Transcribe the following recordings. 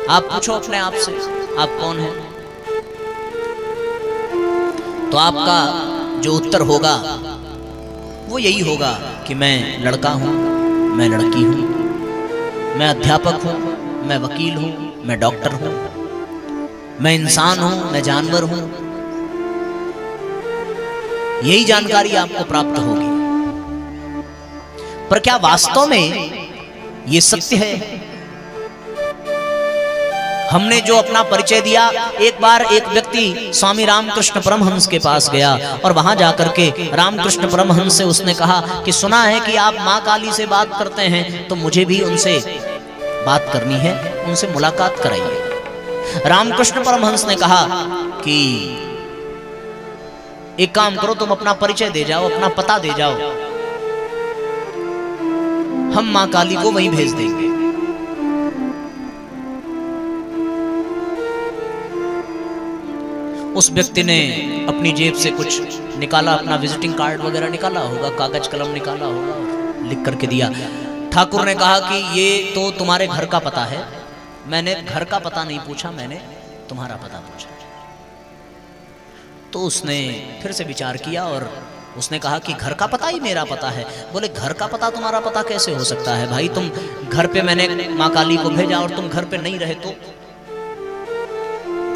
आप पूछो अपने आप से आप कौन हैं, तो आपका जो उत्तर होगा वो यही होगा कि मैं लड़का हूं, मैं लड़की हूं, मैं अध्यापक हूं, मैं वकील हूं, मैं डॉक्टर हूं, मैं इंसान हूं, मैं जानवर हूं। यही जानकारी आपको प्राप्त होगी। पर क्या वास्तव में ये सत्य है? हमने जो अपना परिचय दिया, एक बार एक व्यक्ति स्वामी रामकृष्ण परमहंस के पास गया और वहां जाकर के रामकृष्ण परमहंस से उसने कहा कि सुना है कि आप मां काली से बात करते हैं, तो मुझे भी उनसे बात करनी है, उनसे मुलाकात कराइए। रामकृष्ण परमहंस ने कहा कि एक काम करो, तुम अपना परिचय दे जाओ, अपना पता दे जाओ, हम मां काली को वहीं भेज देंगे। उस व्यक्ति ने अपनी जेब से कुछ निकाला, अपना विजिटिंग कार्ड वगैरह निकाला होगा, कागज कलम निकाला होगा, लिख करके दिया। ठाकुर ने कहा कि ये तो तुम्हारे घर का पता है। मैंने घर का पता नहीं पूछा, मैंने तुम्हारा पता पूछा। तो उसने फिर से विचार किया और उसने कहा कि घर का पता ही मेरा पता है। बोले घर का पता तुम्हारा पता कैसे हो सकता है भाई? तुम घर पे, मैंने माँ काली को भेजा और तुम घर पे नहीं रहे, तो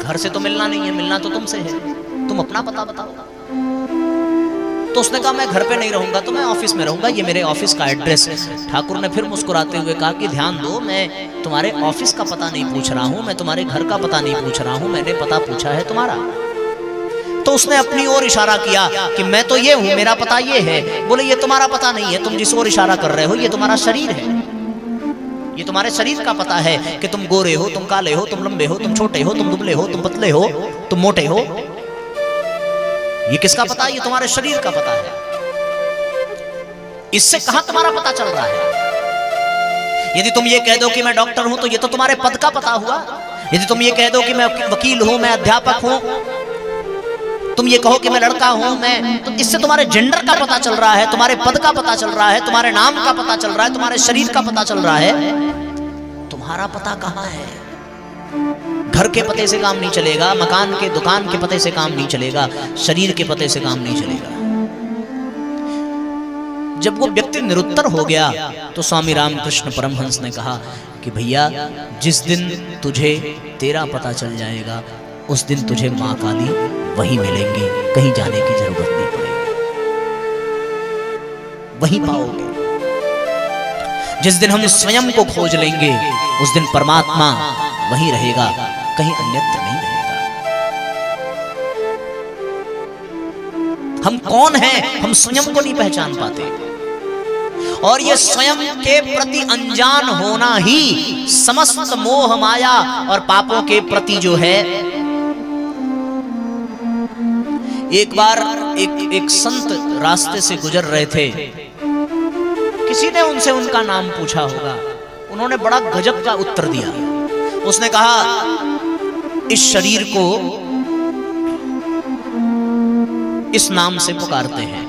घर से तो मिलना नहीं है, मिलना तो तुमसे है, तुम अपना पता बताओ। तो उसने कहा मैं घर पे नहीं रहूंगा, तो मैं ऑफिस में रहूंगा, ये मेरे ऑफिस का एड्रेस है। ठाकुर ने फिर मुस्कुराते हुए कहा कि ध्यान दो, मैं तुम्हारे ऑफिस का पता नहीं पूछ रहा हूं, मैं तुम्हारे घर का पता नहीं पूछ रहा हूं, मैंने पता पूछा है तुम्हारा। तो उसने अपनी ओर इशारा किया कि मैं तो ये हूं, मेरा पता ये है। बोले ये तुम्हारा पता नहीं है, तुम जिस ओर इशारा कर रहे हो ये तुम्हारा शरीर है, ये तुम्हारे शरीर का पता है कि तुम गोरे हो, तुम काले हो, तुम लंबे हो, तुम छोटे हो, तुम दुबले हो, तुम पतले हो, तुम मोटे हो। ये किसका पता है? ये तुम्हारे शरीर का पता है। इससे कहां तुम्हारा पता चल रहा है? यदि तुम ये कह दो कि मैं डॉक्टर हूं, तो ये तो तुम्हारे पद का पता हुआ। यदि तुम ये कह दो कि मैं वकील हूं, मैं अध्यापक हूं, तुम ये कहो कि मैं लड़का हूं, मैं, तो इससे तुम्हारे जेंडर का पता चल रहा है, तुम्हारे पद का पता चल रहा है, तुम्हारे नाम का पता चल रहा है, तुम्हारे शरीर का पता चल रहा है। तुम्हारा पता कहां है? घर के पते से काम नहीं चलेगा, मकान के, दुकान के पते से काम नहीं चलेगा, शरीर के पते से काम नहीं चलेगा। जब वो व्यक्ति निरुत्तर हो गया तो स्वामी रामकृष्ण परमहंस ने कहा कि भैया, जिस दिन तुझे तेरा पता चल जाएगा उस दिन तुझे मां काली वहीं मिलेंगे, कहीं जाने की जरूरत नहीं पड़ेगी, वहीं पाओगे। जिस दिन हम स्वयं को खोज लेंगे उस दिन परमात्मा वहीं रहेगा, कहीं अन्यत्र नहीं रहेगा। हम कौन हैं, हम स्वयं को नहीं पहचान पाते, और ये स्वयं के प्रति अनजान होना ही समस्त मोह माया और पापों के प्रति जो है। एक बार एक संत रास्ते से गुजर रहे थे, किसी ने उनसे उनका नाम पूछा होगा, उन्होंने बड़ा गजब का उत्तर दिया। उसने कहा इस शरीर को इस नाम से पुकारते हैं।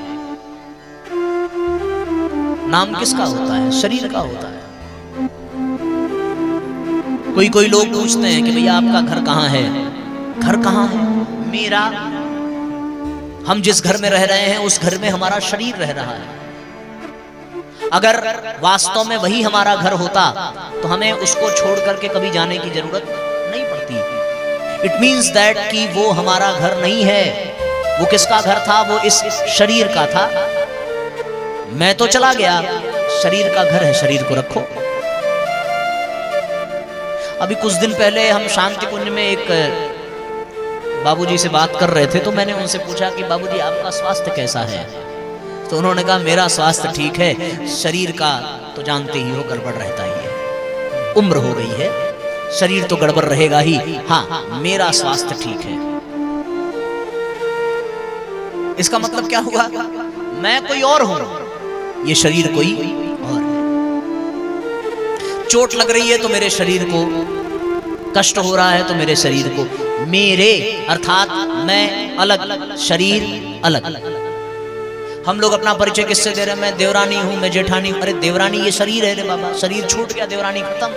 नाम किसका होता है? शरीर का होता है। कोई लोग पूछते हैं कि भैया आपका घर कहाँ है? घर कहाँ है? मेरा, हम जिस घर में रह रहे हैं उस घर में हमारा शरीर रह रहा है। अगर वास्तव में वही हमारा घर होता तो हमें उसको छोड़ करके कभी जाने की जरूरत नहीं पड़ती। इट मीन्स दैट कि वो हमारा घर नहीं है। वो किसका घर था? वो इस शरीर का था। मैं तो चला गया, शरीर का घर है, शरीर को रखो। अभी कुछ दिन पहले हम शांति कुंज में एक बाबूजी से बात कर रहे थे, तो मैंने उनसे पूछा कि बाबूजी आपका स्वास्थ्य कैसा है? तो उन्होंने कहा मेरा स्वास्थ्य ठीक है, शरीर का तो जानते ही हो गड़बड़ रहता ही है, उम्र हो गई है, शरीर तो गड़बड़ रहेगा ही, हाँ मेरा स्वास्थ्य ठीक है। इसका मतलब क्या हुआ? मैं कोई और हूं, ये शरीर कोई और है। चोट लग रही है तो मेरे शरीर को, कष्ट हो रहा है तो मेरे शरीर को, मेरे अर्थात मैं अलग, शरीर अलग। हम लोग अपना परिचय किससे दे रहे हैं? मैं देवरानी हूं, मैं जेठानी हूं। अरे देवरानी ये शरीर है रे बाबा, शरीर छूट गया, देवरानी खत्म।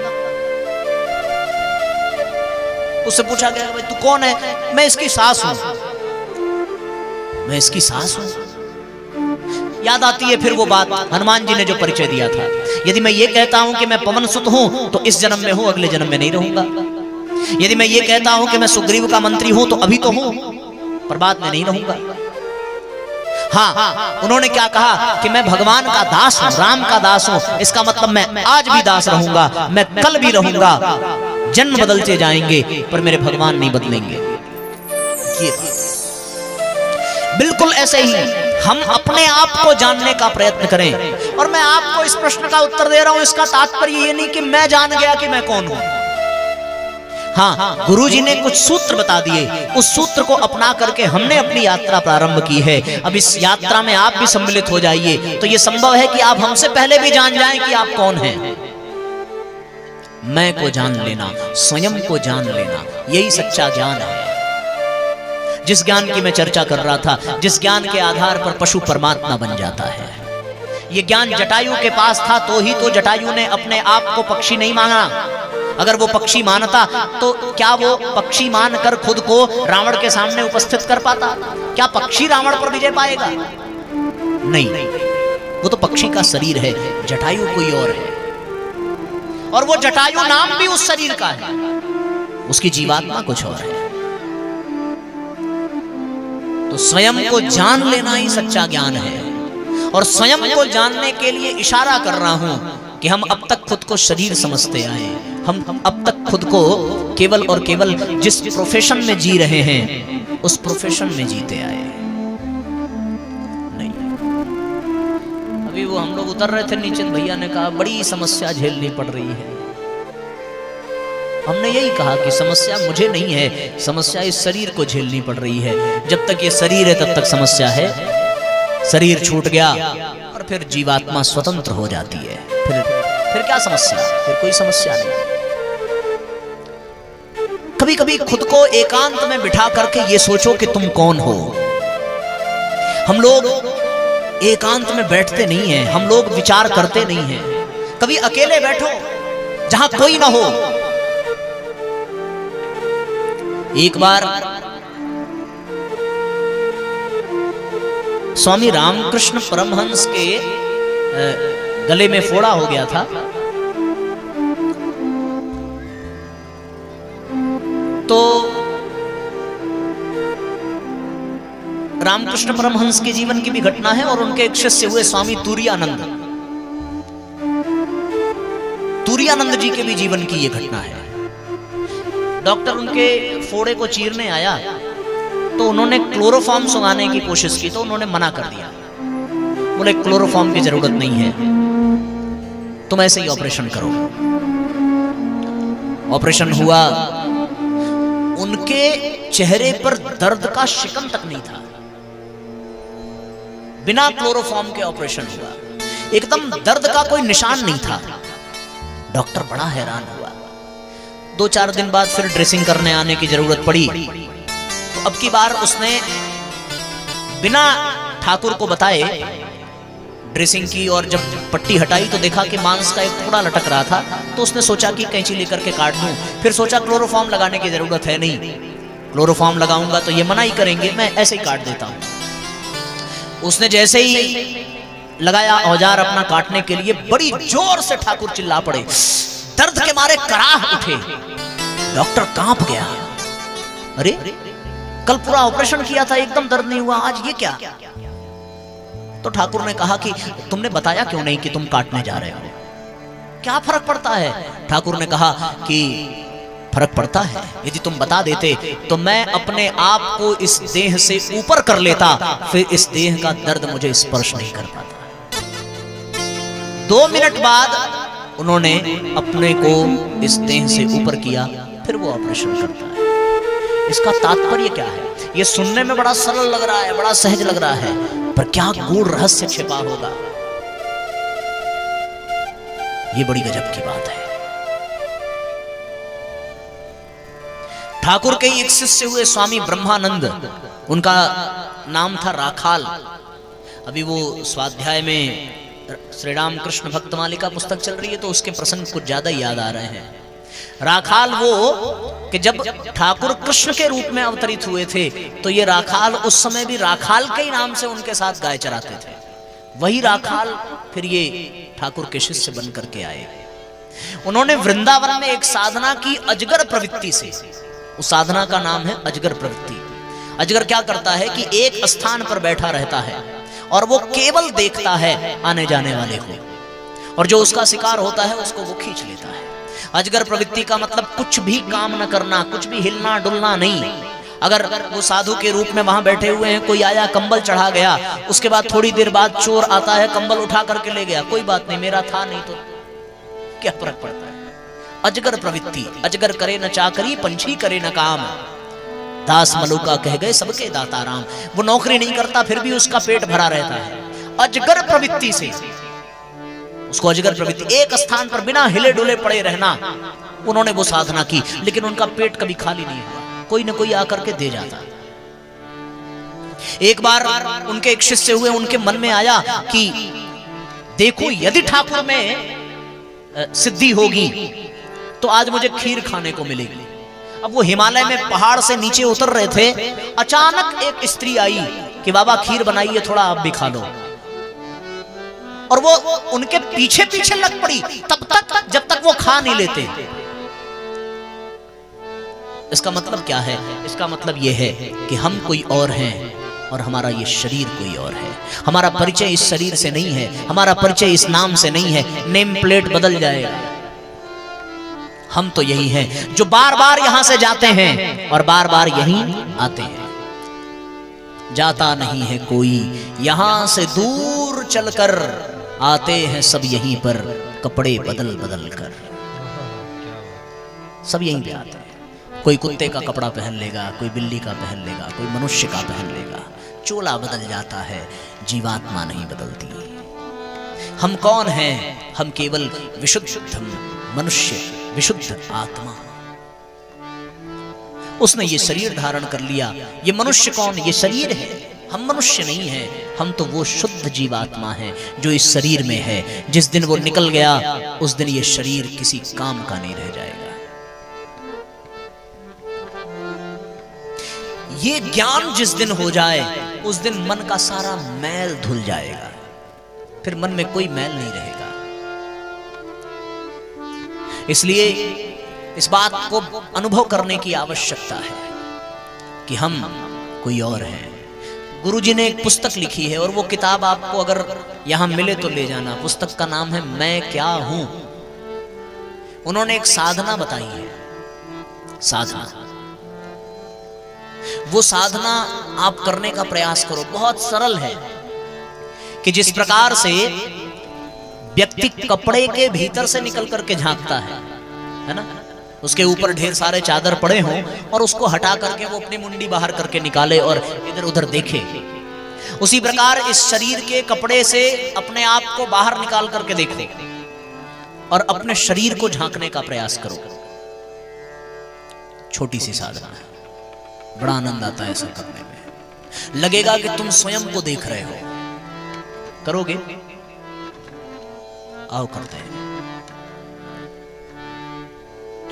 उससे पूछा गया भाई तू कौन है? मैं इसकी सास हूं। मैं इसकी सास हूं। याद आती है फिर वो बात हनुमान जी ने जो परिचय दिया था, यदि मैं ये कहता हूं कि मैं पवन सुत हूं तो इस जन्म में हूं, अगले जन्म में नहीं रहूंगा। यदि मैं ये कहता हूं कि मैं सुग्रीव का मंत्री हूं तो अभी तो हूं, पर बाद में नहीं रहूंगा। हाँ, उन्होंने क्या कहा कि मैं भगवान का दास हूं, राम का दास हूं। इसका मतलब मैं आज भी दास रहूंगा, मैं कल भी रहूंगा। जन्म बदलते जाएंगे पर मेरे भगवान नहीं बदलेंगे। बिल्कुल ऐसे ही हम अपने आप को जानने का प्रयत्न करें। और मैं आपको इस प्रश्न का उत्तर दे रहा हूं, इसका तात्पर्य ये नहीं कि मैं जान गया कि मैं कौन हूं। हाँ, गुरुजी ने कुछ सूत्र बता दिए, उस सूत्र को अपना करके हमने अपनी यात्रा प्रारंभ की है। अब इस यात्रा में आप भी सम्मिलित हो जाइए, तो यह संभव है कि आप हमसे पहले भी जान जाएं कि आप कौन हैं। मैं को जान लेना, स्वयं को जान लेना, यही सच्चा ज्ञान है। जिस ज्ञान की मैं चर्चा कर रहा था, जिस ज्ञान के आधार पर पशु परमात्मा बन जाता है। यह ज्ञान जटायु के पास था तो ही तो जटायु ने अपने आप को पक्षी नहीं माना। अगर वो पक्षी मानता तो क्या वो पक्षी मानकर खुद को रावण के सामने उपस्थित कर पाता? क्या पक्षी रावण पर विजय पाएगा? नहीं, वो तो पक्षी का शरीर है, जटायु कोई और है। और वो जटायु नाम भी उस शरीर का है, उसकी जीवात्मा कुछ और है। तो स्वयं को जान लेना ही सच्चा ज्ञान है। और स्वयं को जानने के लिए इशारा कर रहा हूं कि हम अब तक खुद को शरीर समझते आए। हम अब तक खुद को केवल और केवल जिस प्रोफेशन में जी रहे हैं उस प्रोफेशन में जीते आए। नहीं, अभी वो हम लोग उतर रहे थे नीचे, भैया ने कहा बड़ी समस्या झेलनी पड़ रही है। हमने यही कहा कि समस्या मुझे नहीं है, समस्या इस शरीर को झेलनी पड़ रही है। जब तक ये शरीर है तब तक समस्या है। शरीर छूट गया और फिर जीवात्मा स्वतंत्र हो जाती है, फिर क्या समस्या? फिर कोई समस्या नहीं। कभी कभी खुद को एकांत में बिठा करके ये सोचो कि तुम कौन हो। हम लोग एकांत में बैठते नहीं हैं, हम लोग विचार करते नहीं हैं। कभी अकेले बैठो जहां कोई ना हो। एक बार स्वामी रामकृष्ण परमहंस के गले में फोड़ा हो गया था। तो रामकृष्ण परमहंस के जीवन की भी घटना है और उनके एक शिष्य हुए स्वामी तुरायानंद। तुरायानंद जी के भी जीवन की यह घटना है। डॉक्टर उनके फोड़े को चीरने आया तो उन्होंने क्लोरोफॉर्म सुंघाने की कोशिश की, तो उन्होंने मना कर दिया। बोले क्लोरोफॉर्म की जरूरत नहीं है, तुम ऐसे ही ऑपरेशन करो। ऑपरेशन हुआ, उनके चेहरे पर दर्द का शिकन तक नहीं था। बिना क्लोरोफॉर्म के ऑपरेशन हुआ, एकदम दर्द का कोई निशान नहीं था। डॉक्टर बड़ा हैरान हुआ। 2-4 दिन बाद फिर ड्रेसिंग करने आने की जरूरत पड़ी। तो अब की बार उसने बिना ठाकुर को बताए ड्रेसिंग की, और जब पट्टी हटाई तो देखा कि मांस का एक टुकड़ा लटक रहा था। तो उसने सोचा कि कैंची लेकर के काट दूं। फिर सोचा क्लोरोफॉर्म लगाने की जरूरत है नहीं, क्लोरोफॉर्म लगाऊंगा तो ये मना ही करेंगे, मैं ऐसे ही काट देता हूं। उसने जैसे ही लगाया औजार अपना काटने के लिए, बड़ी जोर से ठाकुर चिल्ला पड़े, दर्द के मारे कराह उठे। डॉक्टर कांप गया। अरे कल पूरा ऑपरेशन किया था, एकदम दर्द नहीं हुआ, आज ये क्या? तो ठाकुर ने कहा कि तुमने बताया क्यों नहीं कि तुम काटने जा रहे हो? क्या फर्क पड़ता है? ठाकुर ने कहा कि फर्क पड़ता है। यदि तुम बता देते तो मैं अपने आप को इस देह से ऊपर कर लेता, फिर इस देह का दर्द मुझे स्पर्श नहीं कर पाता। 2 मिनट बाद उन्होंने अपने को इस देह से ऊपर किया, फिर वो ऑपरेशन करता है। इसका तात्पर्य क्या है? ये सुनने में बड़ा सरल लग रहा है, बड़ा सहज लग रहा है, पर क्या गूढ़ रहस्य छिपा होगा, ये बड़ी गजब की बात है। ठाकुर के एक शिष्य हुए स्वामी ब्रह्मानंद, उनका नाम था राखाल। अभी वो स्वाध्याय में श्री राम कृष्ण भक्तमालिका पुस्तक चल रही है तो उसके प्रसंग कुछ ज्यादा याद आ रहे हैं। राखाल वो कि जब ठाकुर कृष्ण के रूप में अवतरित हुए थे तो ये राखाल उस समय भी राखाल के ही नाम से उनके साथ गाय चराते थे। वही राखाल फिर ये ठाकुर के शिष्य बन करके आए। उन्होंने वृंदावन में एक साधना की अजगर प्रवृत्ति से। उस साधना का नाम है अजगर प्रवृत्ति। अजगर क्या करता है कि एक स्थान पर बैठा रहता है और वो केवल देखता है आने जाने वाले को, और जो उसका शिकार होता है उसको वो खींच लेता है। अजगर प्रवृत्ति का मतलब कुछ भी काम न करना, कुछ भी हिलना डुलना नहीं। अगर वो साधु के रूप में वहां बैठे हुए हैं, कोई आया कंबल चढ़ा गया, उसके बाद थोड़ी देर बाद चोर आता है कंबल उठा करके ले गया, कोई बात नहीं, मेरा था नहीं तो क्या फर्क पड़ता है। अजगर प्रवृत्ति। अजगर करे न चाकरी, पंछी करे न काम, दास मलुका कह गए सबके दाता राम। वो नौकरी नहीं करता फिर भी उसका पेट भरा रहता है अजगर प्रवृत्ति से। उसको अजगर प्रवृत्ति, एक स्थान पर बिना हिले डुले पड़े रहना। उन्होंने वो साधना की लेकिन उनका पेट कभी खाली नहीं हुआ, कोई न कोई आकर के दे जाता। एक बार उनके एक शिष्य हुए, उनके मन में आया कि देखो यदि ठाकुर में सिद्धि होगी तो आज मुझे खीर खाने को मिलेगी। अब वो हिमालय में पहाड़ से नीचे उतर रहे थे, अचानक एक स्त्री आई कि बाबा खीर बनाइए थोड़ा आप भी खा लो, और वो उनके पीछे पीछे लग पड़ी तब तक जब तक वो खा नहीं लेते। इसका मतलब क्या है? इसका मतलब यह है कि हम कोई और हैं और हमारा ये शरीर कोई और है। हमारा परिचय इस शरीर से नहीं है, हमारा परिचय इस नाम से नहीं है। नेम प्लेट बदल जाएगा। हम तो यही हैं जो बार बार यहां से जाते हैं और बार बार यहीं आते हैं। जाता नहीं है कोई, यहां से दूर चलकर आते हैं सब यहीं पर, कपड़े बदल बदल कर सब यहीं पे आते हैं। कोई कुत्ते का कपड़ा पहन लेगा, कोई बिल्ली का पहन लेगा, कोई मनुष्य का पहन लेगा। चोला बदल जाता है, जीवात्मा नहीं बदलती। हम कौन हैं? हम केवल विशुद्ध मनुष्य, विशुद्ध आत्मा। उसने ये शरीर धारण कर लिया। ये मनुष्य कौन? ये शरीर है। हम मनुष्य नहीं हैं, हम तो वो शुद्ध जीवात्मा हैं जो इस शरीर में है। जिस दिन वो निकल गया उस दिन ये शरीर किसी काम का नहीं रह जाएगा। ये ज्ञान जिस दिन हो जाए उस दिन मन का सारा मैल धुल जाएगा, फिर मन में कोई मैल नहीं रहेगा। इसलिए इस बात को अनुभव करने की आवश्यकता है कि हम कोई और हैं। गुरुजी ने एक पुस्तक लिखी है और वो किताब आपको अगर यहां मिले तो ले जाना। पुस्तक का नाम है मैं क्या हूं। उन्होंने एक साधना बताई है। साधना, वो साधना आप करने का प्रयास करो। बहुत सरल है कि जिस प्रकार से व्यक्ति कपड़े के भीतर से निकल करके झांकता है ना, उसके ऊपर ढेर सारे चादर पड़े हों और उसको हटा करके वो अपनी मुंडी बाहर करके निकाले और इधर उधर देखे, उसी प्रकार इस शरीर के कपड़े से अपने आप को बाहर निकाल करके देखो और अपने शरीर को झांकने का प्रयास करो। छोटी सी साधना है, बड़ा आनंद आता है ऐसा करने में। लगेगा कि तुम स्वयं को देख रहे हो। करोगे? आओ करते हैं।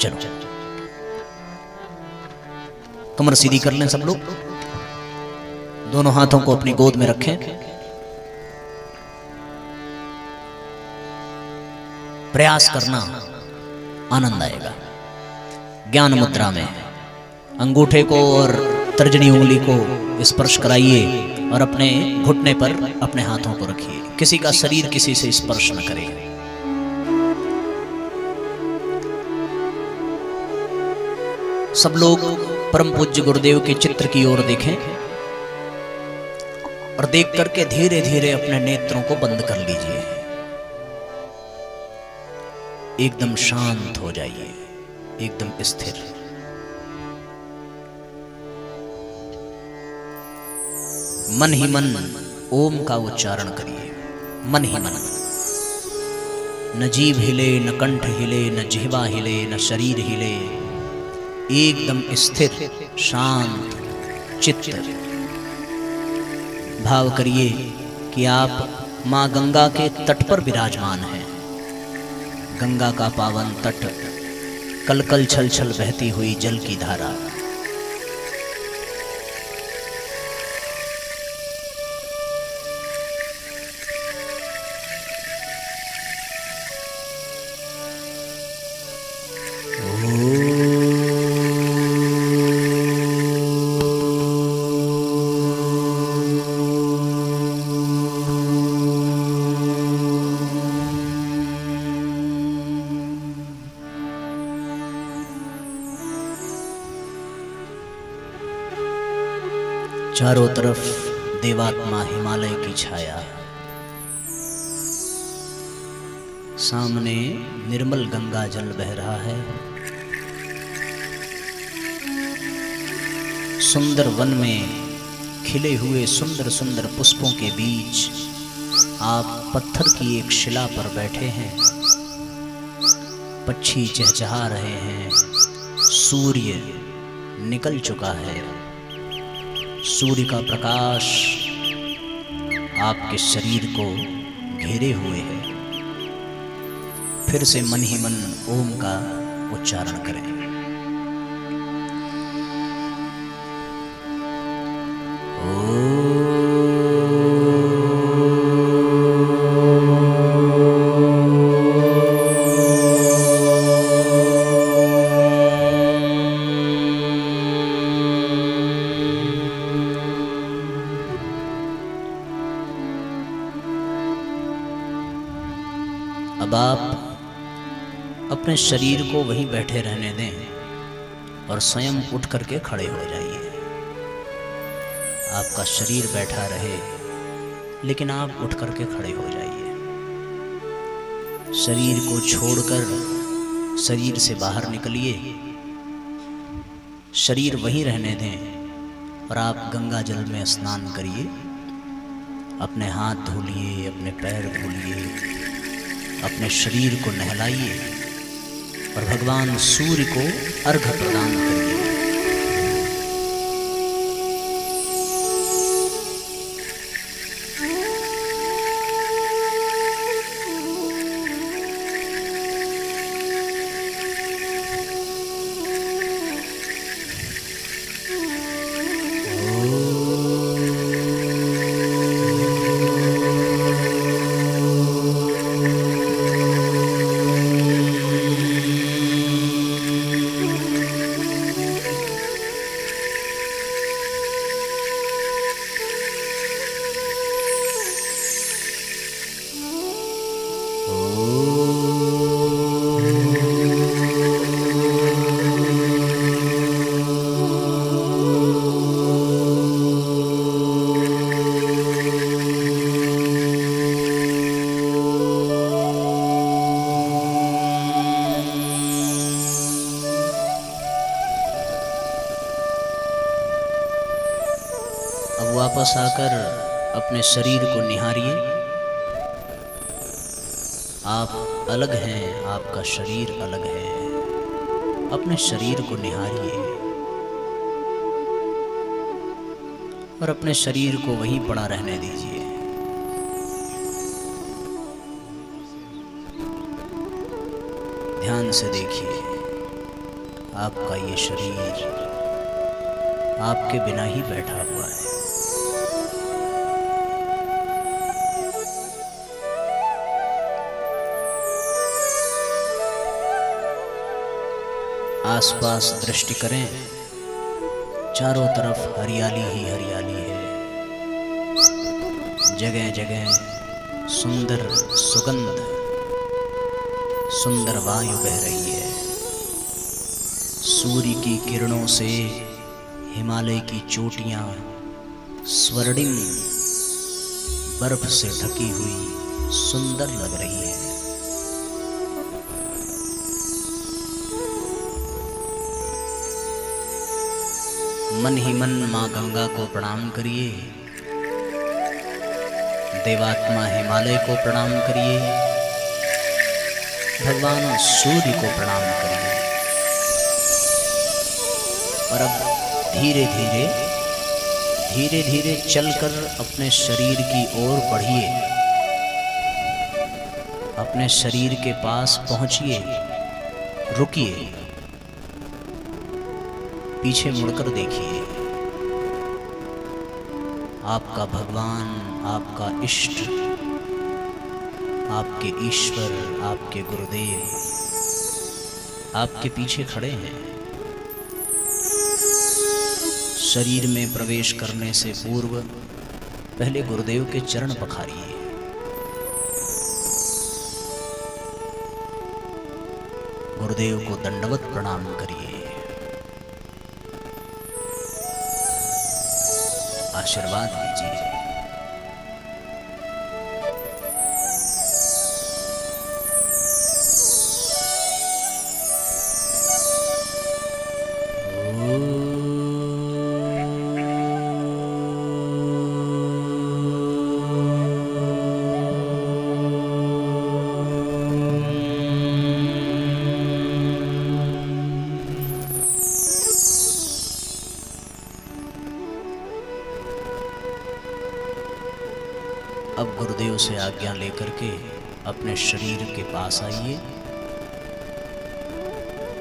चलो कमर सीधी कर लें सब लोग। दोनों हाथों को अपनी गोद में रखें। प्रयास करना, आनंद आएगा। ज्ञान मुद्रा में अंगूठे को और तर्जनी उंगली को स्पर्श कराइए और अपने घुटने पर अपने हाथों को रखिए। किसी का शरीर किसी से स्पर्श न करे। सब लोग परम पूज्य गुरुदेव के चित्र की ओर देखें और देख करके धीरे धीरे अपने नेत्रों को बंद कर लीजिए। एकदम शांत हो जाइए, एकदम स्थिर। मन ही मन ओम का उच्चारण करिए। मन ही मन। न जीभ हिले, न कंठ हिले, न जिह्वा हिले, न शरीर हिले। एकदम स्थिर शांत चित्त। भाव करिए कि आप मां गंगा के तट पर विराजमान हैं। गंगा का पावन तट कलकल छल छल बहती हुई जल की धारा। चारों तरफ देवात्मा हिमालय की छाया, सामने निर्मल गंगा जल बह रहा है। सुंदर वन में खिले हुए सुंदर सुंदर पुष्पों के बीच आप पत्थर की एक शिला पर बैठे हैं। पक्षी चहचहा रहे हैं। सूर्य निकल चुका है। सूर्य का प्रकाश आपके शरीर को घेरे हुए है। फिर से मन ही मन ओम का उच्चारण करें। अब आप अपने शरीर को वहीं बैठे रहने दें और स्वयं उठ करके खड़े हो जाइए। आपका शरीर बैठा रहे लेकिन आप उठ करके खड़े हो जाइए। शरीर को छोड़कर शरीर से बाहर निकलिए। शरीर वहीं रहने दें और आप गंगा जल में स्नान करिए। अपने हाथ धुलिए, अपने पैर धुलिए, अपने शरीर को नहलाइए और भगवान सूर्य को अर्घ्य प्रदान करिए। अब वापस आकर अपने शरीर को निहारिए। आप अलग हैं, आपका शरीर अलग है। अपने शरीर को निहारिए और अपने शरीर को वहीं पड़ा रहने दीजिए। ध्यान से देखिए, आपका ये शरीर आपके बिना ही बैठा हुआ है। आसपास दृष्टि करें, चारों तरफ हरियाली ही हरियाली है। जगह जगह सुंदर सुगंध, सुंदर वायु बह रही है। सूर्य की किरणों से हिमालय की चोटियां स्वर्णिम बर्फ से ढकी हुई सुंदर लग रही है। मन ही मन माँ गंगा को प्रणाम करिए। देवात्मा हिमालय को प्रणाम करिए। भगवान सूर्य को प्रणाम करिए। और अब धीरे धीरे धीरे धीरे चलकर अपने शरीर की ओर बढ़िए। अपने शरीर के पास पहुंचिए, रुकिए पीछे मुड़कर देखिए, आपका भगवान, आपका इष्ट, आपके ईश्वर, आपके गुरुदेव आपके पीछे खड़े हैं। शरीर में प्रवेश करने से पूर्व पहले गुरुदेव के चरण पखारिए। गुरुदेव को दंडवत प्रणाम करिए, आशीर्वाद लीजिए। अब गुरुदेव से आज्ञा लेकर के अपने शरीर के पास आइए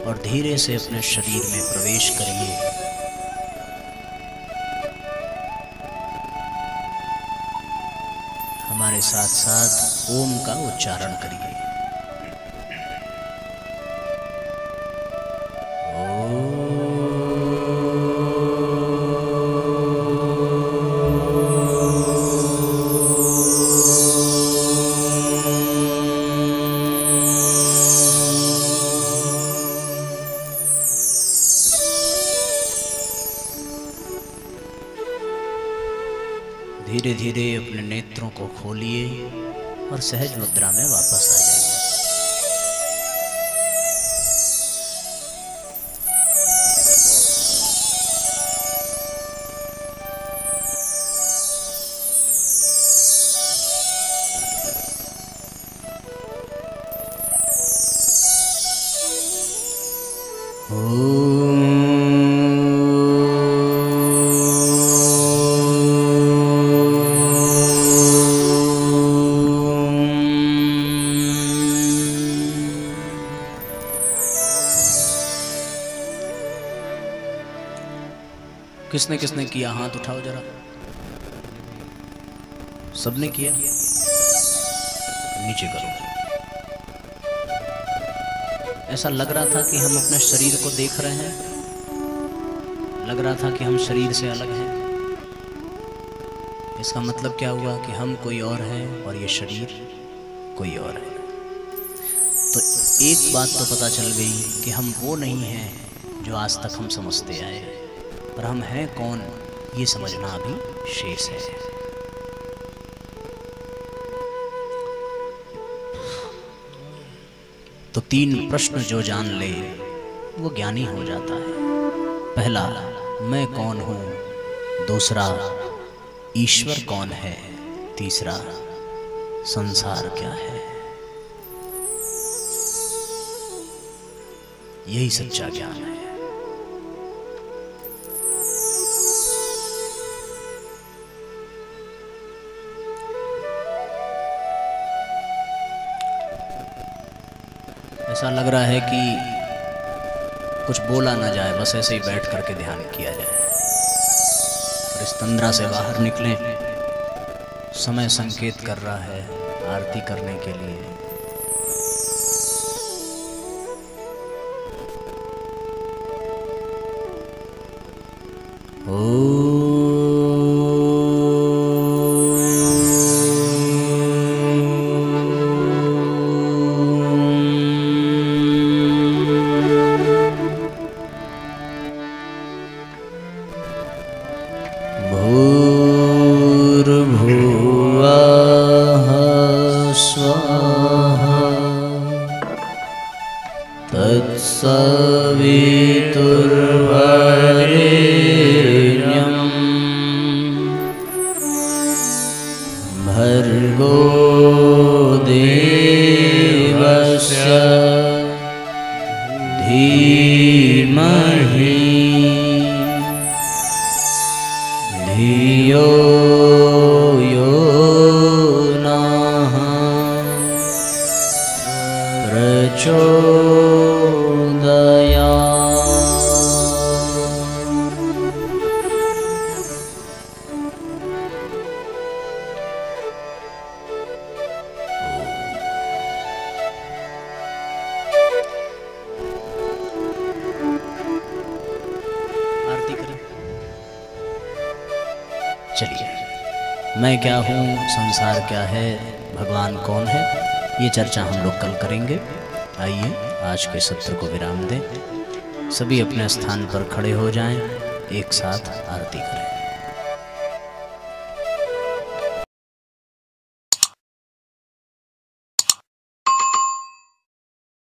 और धीरे से अपने शरीर में प्रवेश करिए। हमारे साथ साथ ओम का उच्चारण करिए। धीरे धीरे अपने नेत्रों को खोलिए और सहज मुद्रा में वापस आ जाइए। किसने किसने किया? हाथ उठाओ जरा। सबने किया? नीचे करो। ऐसा लग रहा था कि हम अपने शरीर को देख रहे हैं, लग रहा था कि हम शरीर से अलग हैं। इसका मतलब क्या हुआ कि हम कोई और हैं और ये शरीर कोई और है। तो एक बात तो पता चल गई कि हम वो नहीं हैं जो आज तक हम समझते आए, पर हम हैं कौन ये समझना अभी शेष है। तो 3 प्रश्न जो जान ले वो ज्ञानी हो जाता है। पहला, मैं कौन हूँ। दूसरा, ईश्वर कौन है। तीसरा, संसार क्या है। यही सच्चा ज्ञान है। ऐसा लग रहा है कि कुछ बोला ना जाए, बस ऐसे ही बैठ करके ध्यान किया जाए और इस तंद्रा से बाहर निकलें। समय संकेत कर रहा है आरती करने के लिए। भूर्भुवः स्वः तत्सवितुर्वरेण्यं भर्गो देवस्य धीमहि धियो यो नः प्रचोदयात्। मैं क्या हूँ, संसार क्या है, भगवान कौन है, ये चर्चा हम लोग कल करेंगे। आइए आज के सत्र को विराम दें। सभी अपने स्थान पर खड़े हो जाएं, एक साथ आरती करें।